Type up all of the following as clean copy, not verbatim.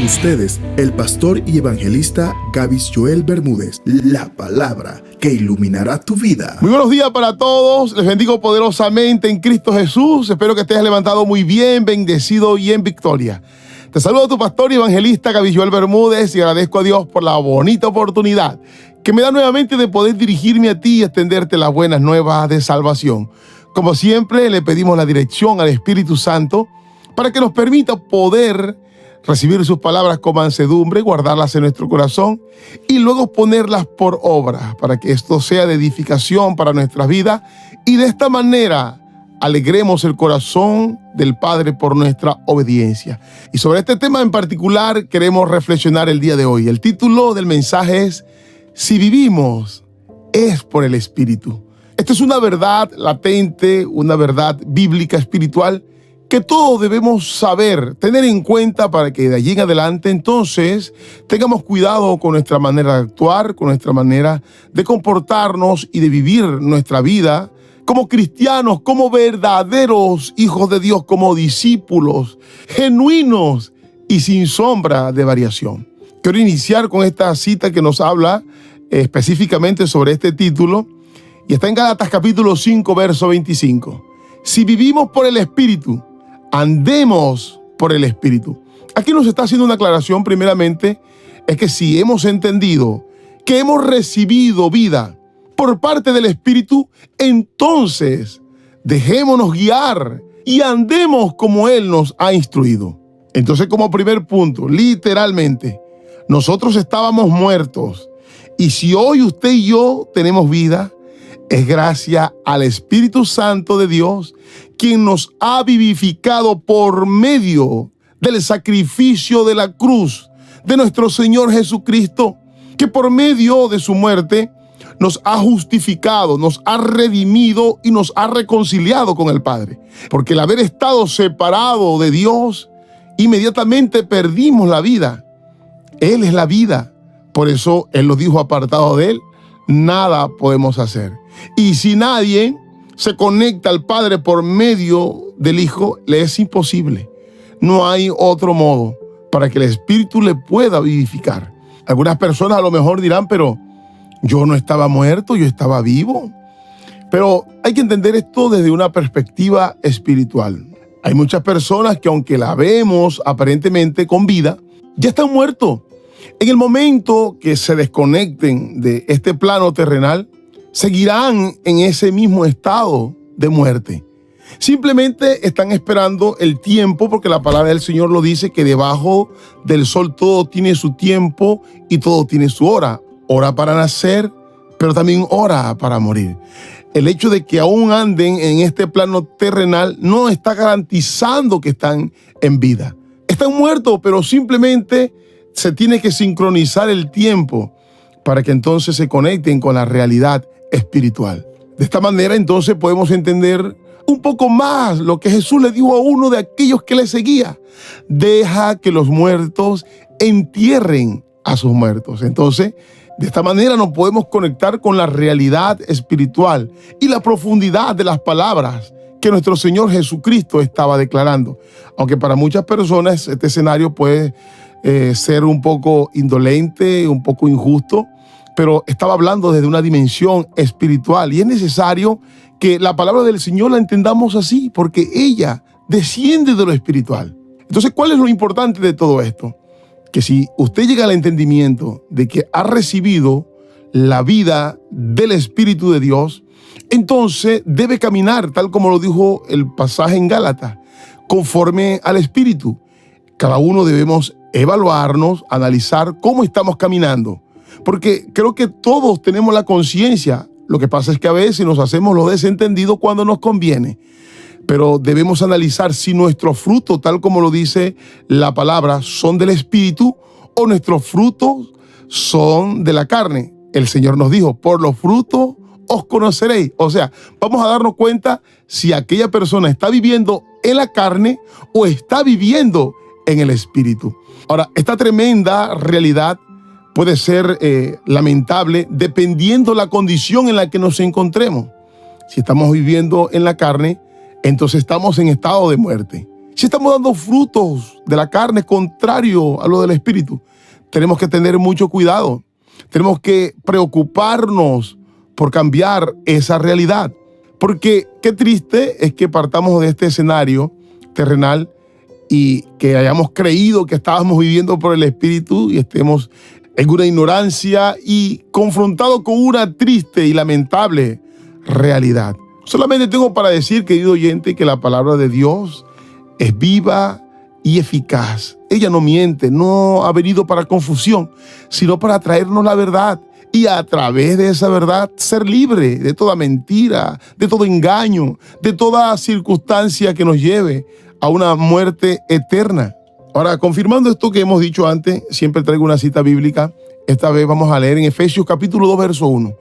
ustedes, el pastor y evangelista Gavis Joel Bermúdez, la palabra que iluminará tu vida. Muy buenos días para todos, les bendigo poderosamente en Cristo Jesús. Espero que te hayas levantado muy bien, bendecido y en victoria. Te saludo a tu pastor y evangelista Gavis Joel Bermúdez y agradezco a Dios por la bonita oportunidad que me da nuevamente de poder dirigirme a ti y extenderte las buenas nuevas de salvación. Como siempre, le pedimos la dirección al Espíritu Santo para que nos permita poder recibir sus palabras con mansedumbre, guardarlas en nuestro corazón y luego ponerlas por obra para que esto sea de edificación para nuestras vidas y de esta manera alegremos el corazón del Padre por nuestra obediencia. Y sobre este tema en particular queremos reflexionar el día de hoy. El título del mensaje es: si vivimos, es por el Espíritu. Esta es una verdad latente, una verdad bíblica espiritual que todos debemos saber, tener en cuenta para que de allí en adelante entonces tengamos cuidado con nuestra manera de actuar, con nuestra manera de comportarnos y de vivir nuestra vida como cristianos, como verdaderos hijos de Dios, como discípulos genuinos y sin sombra de variación. Quiero iniciar con esta cita que nos habla específicamente sobre este título y está en Gálatas capítulo 5, verso 25. Si vivimos por el Espíritu, andemos por el Espíritu. Aquí nos está haciendo una aclaración primeramente, es que si hemos entendido que hemos recibido vida por parte del Espíritu, entonces dejémonos guiar y andemos como Él nos ha instruido. Entonces, como primer punto, literalmente, nosotros estábamos muertos y si hoy usted y yo tenemos vida, es gracias al Espíritu Santo de Dios, quien nos ha vivificado por medio del sacrificio de la cruz de nuestro Señor Jesucristo, que por medio de su muerte nos ha justificado, nos ha redimido y nos ha reconciliado con el Padre. Porque el haber estado separado de Dios, inmediatamente perdimos la vida. Él es la vida. Por eso Él lo dijo: apartado de Él, nada podemos hacer. Y si nadie se conecta al Padre por medio del Hijo, le es imposible. No hay otro modo para que el Espíritu le pueda vivificar. Algunas personas a lo mejor dirán: pero yo no estaba muerto, yo estaba vivo. Pero hay que entender esto desde una perspectiva espiritual. Hay muchas personas que, aunque la vemos aparentemente con vida, ya están muertos. En el momento que se desconecten de este plano terrenal, seguirán en ese mismo estado de muerte. Simplemente están esperando el tiempo, porque la palabra del Señor lo dice, que debajo del sol todo tiene su tiempo y todo tiene su hora. Hora para nacer, pero también hora para morir. El hecho de que aún anden en este plano terrenal no está garantizando que están en vida. Están muertos, pero simplemente se tiene que sincronizar el tiempo para que entonces se conecten con la realidad espiritual. De esta manera entonces podemos entender un poco más lo que Jesús le dijo a uno de aquellos que le seguía: deja que los muertos entierren a sus muertos. Entonces, de esta manera nos podemos conectar con la realidad espiritual y la profundidad de las palabras que nuestro Señor Jesucristo estaba declarando. Aunque para muchas personas este escenario puede ser un poco indolente, un poco injusto, pero estaba hablando desde una dimensión espiritual y es necesario que la palabra del Señor la entendamos así, porque ella desciende de lo espiritual. Entonces, ¿cuál es lo importante de todo esto? Que si usted llega al entendimiento de que ha recibido la vida del Espíritu de Dios, entonces debe caminar, tal como lo dijo el pasaje en Gálatas, conforme al Espíritu. Cada uno debemos evaluarnos, analizar cómo estamos caminando, porque creo que todos tenemos la conciencia. Lo que pasa es que a veces nos hacemos los desentendidos cuando nos conviene. Pero debemos analizar si nuestros frutos, tal como lo dice la palabra, son del Espíritu o nuestros frutos son de la carne. El Señor nos dijo: por los frutos os conoceréis. O sea, vamos a darnos cuenta si aquella persona está viviendo en la carne o está viviendo en el Espíritu. Ahora, esta tremenda realidad puede ser lamentable dependiendo la condición en la que nos encontremos. Si estamos viviendo en la carne, entonces estamos en estado de muerte. Si estamos dando frutos de la carne contrario a lo del Espíritu, tenemos que tener mucho cuidado. Tenemos que preocuparnos por cambiar esa realidad. Porque qué triste es que partamos de este escenario terrenal y que hayamos creído que estábamos viviendo por el Espíritu y estemos en una ignorancia y confrontados con una triste y lamentable realidad. Solamente tengo para decir, querido oyente, que la palabra de Dios es viva y eficaz. Ella no miente, no ha venido para confusión, sino para traernos la verdad. Y a través de esa verdad ser libre de toda mentira, de todo engaño, de toda circunstancia que nos lleve a una muerte eterna. Ahora, confirmando esto que hemos dicho antes, siempre traigo una cita bíblica. Esta vez vamos a leer en Efesios capítulo 2, verso 1.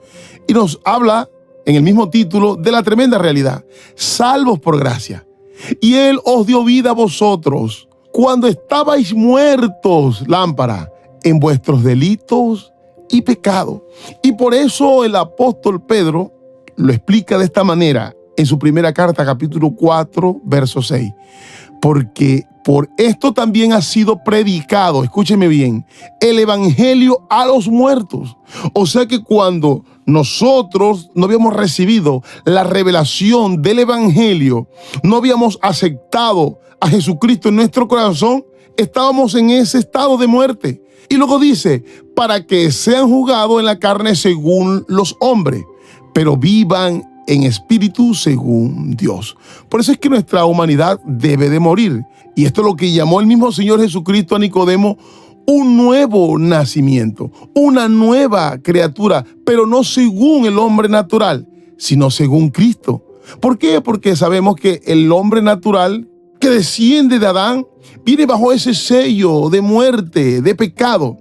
Y nos habla en el mismo título de la tremenda realidad: salvos por gracia. Y Él os dio vida a vosotros cuando estabais muertos, lámpara, en vuestros delitos y pecados. Y por eso el apóstol Pedro lo explica de esta manera en su primera carta, capítulo 4, verso 6. Porque por esto también ha sido predicado, escúcheme bien, el evangelio a los muertos. O sea que cuando nosotros no habíamos recibido la revelación del evangelio, no habíamos aceptado a Jesucristo en nuestro corazón, estábamos en ese estado de muerte. Y luego dice, para que sean juzgados en la carne según los hombres, pero vivan en espíritu según Dios. Por eso es que nuestra humanidad debe de morir. Y esto es lo que llamó el mismo Señor Jesucristo a Nicodemo un nuevo nacimiento, una nueva criatura, pero no según el hombre natural, sino según Cristo. ¿Por qué? Porque sabemos que el hombre natural que desciende de Adán viene bajo ese sello de muerte, de pecado.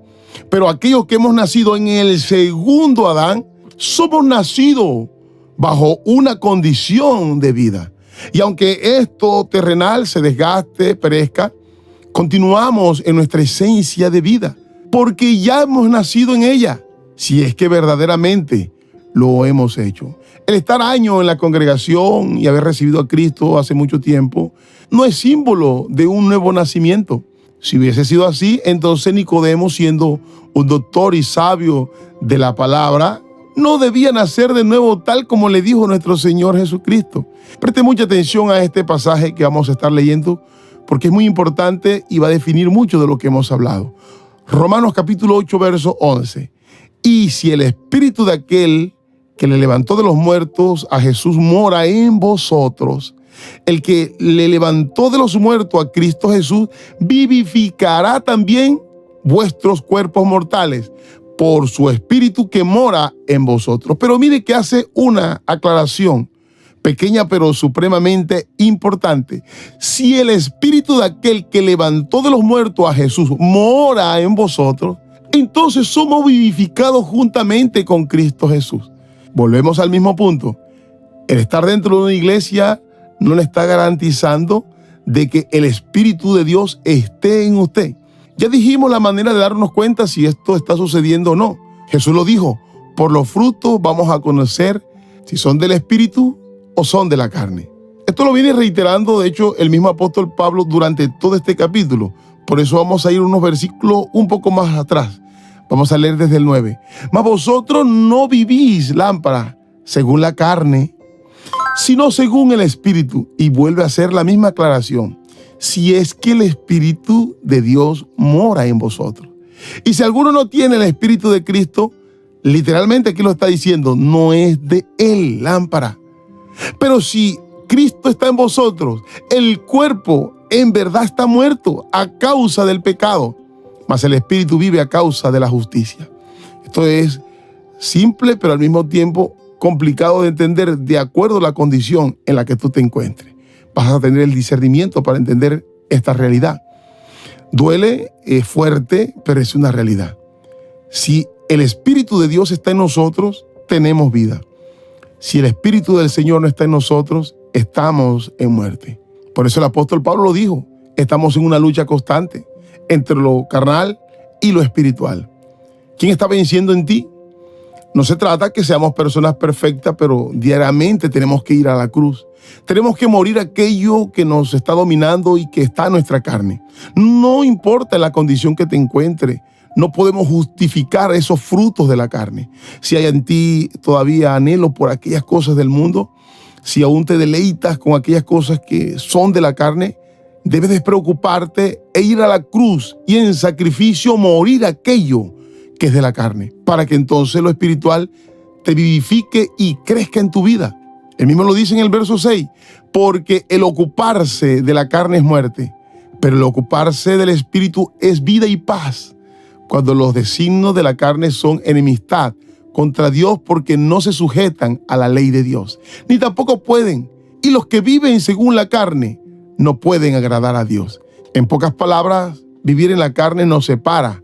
Pero aquellos que hemos nacido en el segundo Adán, somos nacidos bajo una condición de vida. Y aunque esto terrenal se desgaste, perezca, continuamos en nuestra esencia de vida, porque ya hemos nacido en ella, si es que verdaderamente lo hemos hecho. El estar años en la congregación y haber recibido a Cristo hace mucho tiempo no es símbolo de un nuevo nacimiento. Si hubiese sido así, entonces Nicodemo, siendo un doctor y sabio de la palabra, no debía nacer de nuevo tal como le dijo nuestro Señor Jesucristo. Preste mucha atención a este pasaje que vamos a estar leyendo, porque es muy importante y va a definir mucho de lo que hemos hablado. Romanos capítulo 8, verso 11. Y si el espíritu de aquel que le levantó de los muertos a Jesús mora en vosotros, el que le levantó de los muertos a Cristo Jesús vivificará también vuestros cuerpos mortales por su espíritu que mora en vosotros. Pero mire que hace una aclaración pequeña pero supremamente importante. Si el espíritu de aquel que levantó de los muertos a Jesús mora en vosotros, entonces somos vivificados juntamente con Cristo Jesús. Volvemos al mismo punto. El estar dentro de una iglesia no le está garantizando de que el Espíritu de Dios esté en usted. Ya dijimos la manera de darnos cuenta si esto está sucediendo o no. Jesús lo dijo, por los frutos vamos a conocer si son del Espíritu o son de la carne. Esto lo viene reiterando, de hecho, el mismo apóstol Pablo durante todo este capítulo. Por eso vamos a ir unos versículos un poco más atrás. Vamos a leer desde el 9. Mas vosotros no vivís, lámpara, según la carne, sino según el Espíritu. Y vuelve a hacer la misma aclaración. Si es que el Espíritu de Dios mora en vosotros. Y si alguno no tiene el Espíritu de Cristo, literalmente aquí lo está diciendo, no es de él, lámpara. Pero si Cristo está en vosotros, el cuerpo en verdad está muerto a causa del pecado, mas el Espíritu vive a causa de la justicia. Esto es simple, pero al mismo tiempo complicado de entender de acuerdo a la condición en la que tú te encuentres. Vas a tener el discernimiento para entender esta realidad. Duele, es fuerte, pero es una realidad. Si el Espíritu de Dios está en nosotros, tenemos vida. Si el Espíritu del Señor no está en nosotros, estamos en muerte. Por eso el apóstol Pablo lo dijo, estamos en una lucha constante entre lo carnal y lo espiritual. ¿Quién está venciendo en ti? No se trata que seamos personas perfectas, pero diariamente tenemos que ir a la cruz. Tenemos que morir aquello que nos está dominando y que está en nuestra carne. No importa la condición que te encuentre, no podemos justificar esos frutos de la carne. Si hay en ti todavía anhelo por aquellas cosas del mundo, si aún te deleitas con aquellas cosas que son de la carne, debes despreocuparte e ir a la cruz y en sacrificio morir aquello que es de la carne, para que entonces lo espiritual te vivifique y crezca en tu vida. Él mismo lo dice en el verso 6, porque el ocuparse de la carne es muerte, pero el ocuparse del espíritu es vida y paz, cuando los designios de la carne son enemistad contra Dios porque no se sujetan a la ley de Dios, ni tampoco pueden. Y los que viven según la carne no pueden agradar a Dios. En pocas palabras, vivir en la carne nos separa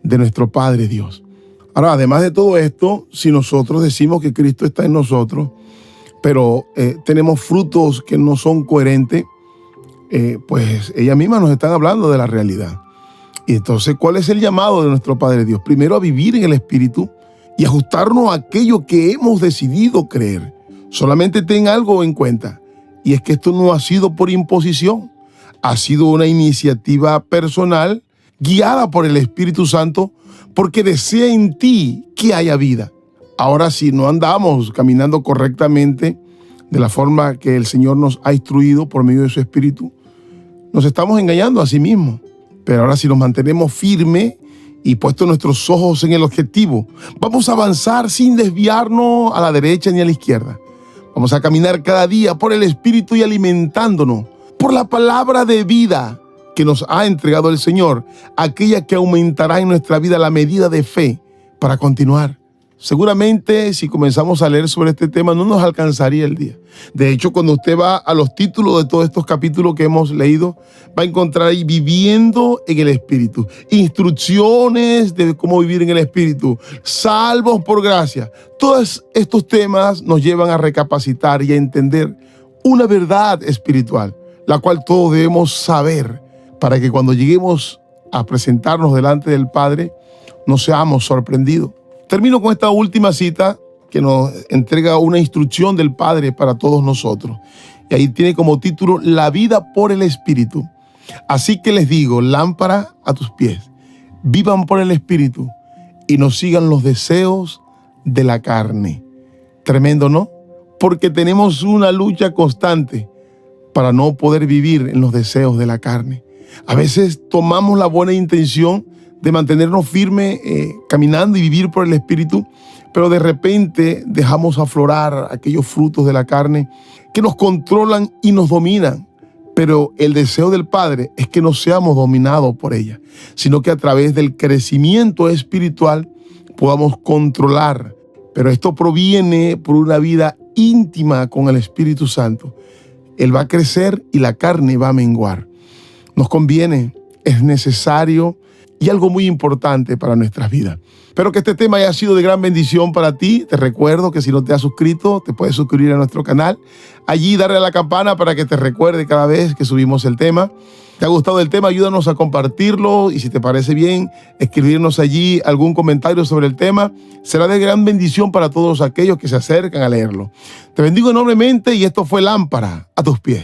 de nuestro Padre Dios. Ahora, además de todo esto, si nosotros decimos que Cristo está en nosotros, pero tenemos frutos que no son coherentes, pues ellas mismas nos están hablando de la realidad. Y entonces, ¿cuál es el llamado de nuestro Padre Dios? Primero, a vivir en el Espíritu y ajustarnos a aquello que hemos decidido creer. Solamente ten algo en cuenta, y es que esto no ha sido por imposición, ha sido una iniciativa personal guiada por el Espíritu Santo, porque desea en ti que haya vida. Ahora, si no andamos caminando correctamente de la forma que el Señor nos ha instruido por medio de su Espíritu, nos estamos engañando a sí mismos. Pero ahora, si nos mantenemos firmes y puestos nuestros ojos en el objetivo, vamos a avanzar sin desviarnos a la derecha ni a la izquierda. Vamos a caminar cada día por el Espíritu y alimentándonos por la palabra de vida que nos ha entregado el Señor, aquella que aumentará en nuestra vida la medida de fe para continuar. Seguramente, si comenzamos a leer sobre este tema, no nos alcanzaría el día. De hecho, cuando usted va a los títulos de todos estos capítulos que hemos leído, va a encontrar ahí viviendo en el Espíritu, instrucciones de cómo vivir en el Espíritu, salvos por gracia. Todos estos temas nos llevan a recapacitar y a entender una verdad espiritual, la cual todos debemos saber, para que cuando lleguemos a presentarnos delante del Padre, no seamos sorprendidos. Termino con esta última cita que nos entrega una instrucción del Padre para todos nosotros. Y ahí tiene como título, La vida por el Espíritu. Así que les digo, lámpara a tus pies, vivan por el Espíritu y no sigan los deseos de la carne. Tremendo, ¿no? Porque tenemos una lucha constante para no poder vivir en los deseos de la carne. A veces tomamos la buena intención de mantenernos firmes caminando y vivir por el Espíritu, pero de repente dejamos aflorar aquellos frutos de la carne que nos controlan y nos dominan. Pero el deseo del Padre es que no seamos dominados por ella, sino que a través del crecimiento espiritual podamos controlar. Pero esto proviene por una vida íntima con el Espíritu Santo. Él va a crecer y la carne va a menguar. Nos conviene, es necesario y algo muy importante para nuestras vidas. Espero que este tema haya sido de gran bendición para ti. Te recuerdo que si no te has suscrito, te puedes suscribir a nuestro canal. Allí darle a la campana para que te recuerde cada vez que subimos el tema. ¿Te ha gustado el tema? Ayúdanos a compartirlo y si te parece bien, escribirnos allí algún comentario sobre el tema. Será de gran bendición para todos aquellos que se acercan a leerlo. Te bendigo enormemente y esto fue Lámpara a tus pies.